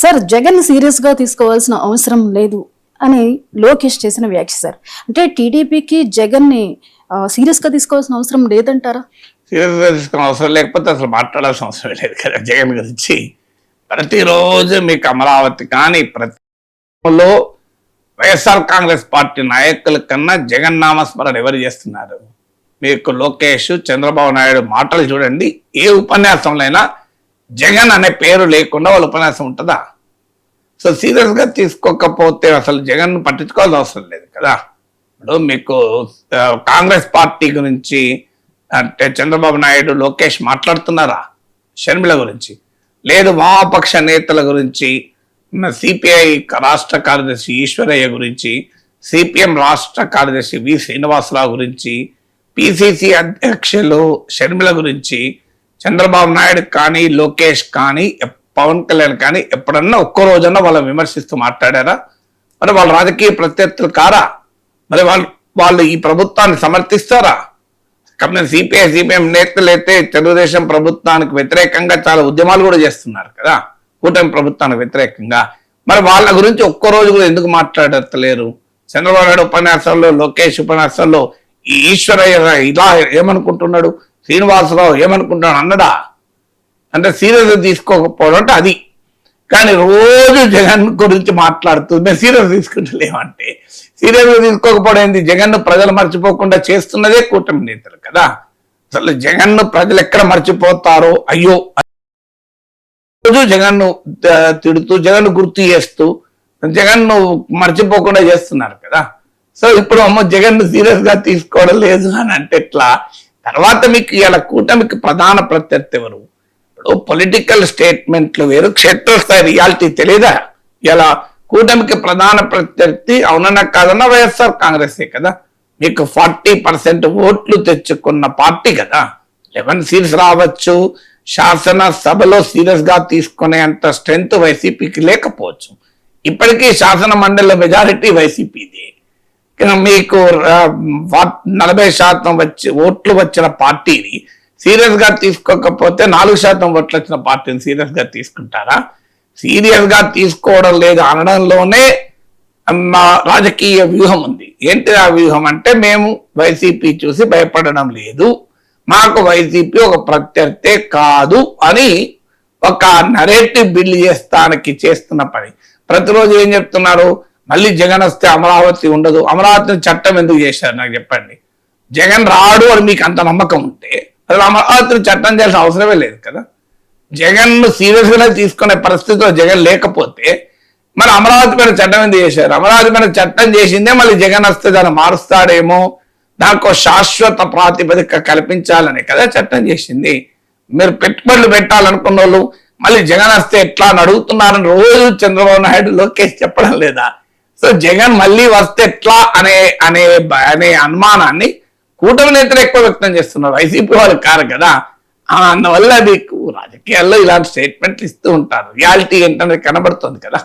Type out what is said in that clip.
Sir Jagan serious గా తీసుకోవాల్సిన అవసరం లేదు అని లోకేష్ చేసిన వ్యాఖ్య సార్. అంటే టీడీపీకి జగన్ ని సీరియస్ గా తీసుకోవాల్సిన అవసరం లేదంటారా? సీరియస్ గా తీసుకోవాల్సిన అవసరం లేకపోతే అసలు మాట్లాడాల్సిన అవసరం లేదు కదా జగన్ గురించి. ప్రతిరోజు మీకు అమరావతి కానీ ప్రతిలో వైఎస్ఆర్ కాంగ్రెస్ పార్టీ నాయకుల కన్నా జగన్ నామస్మరణ ఎవరు చేస్తున్నారు? మీకు లోకేష్, చంద్రబాబు నాయుడు మాటలు చూడండి. ఏ ఉపన్యాసంలో అయినా జగన్ అనే పేరు లేకుండా వాళ్ళ ఉపన్యాసం ఉంటుందా? సో సీరియస్ గా తీసుకోకపోతే అసలు జగన్ పట్టించుకోవాల్సిన అవసరం లేదు కదా. ఇప్పుడు మీకు కాంగ్రెస్ పార్టీ గురించి అంటే చంద్రబాబు నాయుడు, లోకేష్ మాట్లాడుతున్నారా? షర్మిల గురించి లేదు, వామపక్ష నేతల గురించి, సిపిఐ రాష్ట్ర కార్యదర్శి ఈశ్వరయ్య గురించి, సిపిఎం రాష్ట్ర కార్యదర్శి వి శ్రీనివాసరావు గురించి, పిసిసి అధ్యక్షులు షర్మిల గురించి చంద్రబాబు నాయుడు కానీ, లోకేష్ కానీ, పవన్ కళ్యాణ్ కానీ ఎప్పుడన్నా ఒక్కో రోజన్నా వాళ్ళని విమర్శిస్తూ మాట్లాడారా? మరి వాళ్ళ రాజకీయ ప్రత్యర్థులు కారా? మరి వాళ్ళు ఈ ప్రభుత్వాన్ని సమర్థిస్తారా? కాబట్టి సిపిఎం నేతలు అయితే తెలుగుదేశం ప్రభుత్వానికి వ్యతిరేకంగా చాలా ఉద్యమాలు కూడా చేస్తున్నారు కదా, కూటమి ప్రభుత్వానికి వ్యతిరేకంగా. మరి వాళ్ళ గురించి ఒక్కో రోజు కూడా ఎందుకు మాట్లాడలేరు? చంద్రబాబు నాయుడు ఉపన్యాసాల్లో, లోకేష్ ఉపన్యాసాల్లో ఈ ఈశ్వరయ్య ఇలా ఏమనుకుంటున్నాడు, శ్రీనివాసరావు ఏమనుకుంటున్నాడు అన్నడా? అంటే సీరియస్ తీసుకోకపోవడం అంటే అది. కానీ రోజు జగన్ గురించి మాట్లాడుతూ మేము సీరియస్ తీసుకుంటలేమంటే సీరియస్ తీసుకోకపోవడం ఏంది? జగన్ ప్రజలు మర్చిపోకుండా చేస్తున్నదే కూటమి నేతలు కదా. అసలు జగన్ ప్రజలు ఎక్కడ మర్చిపోతారో అయ్యో రోజు జగన్ తిడుతూ, జగన్ గుర్తు చేస్తూ జగన్ మర్చిపోకుండా చేస్తున్నారు కదా. సో ఇప్పుడు అమ్మ జగన్ సీరియస్ గా తీసుకోవడం లేదు అని అంటే ఎట్లా? తర్వాత మీకు ఇలా కూటమికి ప్రధాన ప్రత్యర్థి ఎవరు? ఇప్పుడు పొలిటికల్ స్టేట్మెంట్లు వేరు, క్షేత్రస్థాయి రియాలిటీ తెలియదా? ఇలా కూటమికి ప్రధాన ప్రత్యర్థి అవునన్నా కాదన్నా వైఎస్ఆర్ కాంగ్రెసే కదా. మీకు 40% ఓట్లు తెచ్చుకున్న పార్టీ కదా. 11 సీట్స్ రావచ్చు, శాసన సభలో సీరియస్ గా తీసుకునే అంత స్ట్రెంత్ వైసీపీకి లేకపోవచ్చు. ఇప్పటికీ శాసన మండలి మెజారిటీ వైసీపీది. మీకు 40% ఓట్లు వచ్చిన పార్టీని సీరియస్ గా తీసుకోకపోతే 4% ఓట్లు వచ్చిన పార్టీని సీరియస్ గా తీసుకుంటారా? సీరియస్ గా తీసుకోవడం లేదు అనడంలోనే రాజకీయ వ్యూహం ఉంది. ఏంటి ఆ వ్యూహం అంటే, మేము వైసీపీ చూసి భయపడడం లేదు, మాకు వైసీపీ ఒక ప్రత్యర్థే కాదు అని ఒక నరేటివ్ బిల్డ్ చేస్తానికి చేస్తున్న పని. ప్రతిరోజు ఏం చెప్తున్నారు? మళ్ళీ జగన్ వస్తే అమరావతి ఉండదు. అమరావతిని చట్టం ఎందుకు చేశారు నాకు చెప్పండి. జగన్ రాడు అని మీకు అంత నమ్మకం ఉంటే అసలు అమరావతిని చట్టం చేయాల్సిన అవసరమే లేదు కదా. జగన్ సీరియస్ గానే తీసుకునే పరిస్థితిలో జగన్ లేకపోతే మరి అమరావతి మీద చట్టం ఎందుకు చేశారు? అమరావతి మీద చట్టం చేసిందే మళ్ళీ జగన్ వస్తే దాన్ని మారుస్తాడేమో, దానికో శాశ్వత ప్రాతిపదిక కల్పించాలని కదా చట్టం చేసింది. మీరు పెట్టుబడులు పెట్టాలనుకున్న వాళ్ళు మళ్ళీ జగన్ వస్తే ఎట్లా అని అడుగుతున్నారని రోజు చంద్రబాబు నాయుడు, లోకేష్ చెప్పడం లేదా? సో జగన్ మళ్ళీ వస్తే ఎట్లా అనే అనుమానాన్ని కూటమి నేతలు ఎక్కువ వ్యక్తం చేస్తున్నారు, వైసీపీ వాళ్ళు కారు కదా. అందువల్ల మీకు రాజకీయాల్లో ఇలాంటి స్టేట్మెంట్లు ఇస్తూ ఉంటారు. రియాలిటీ ఏంటనేది కనబడుతుంది కదా.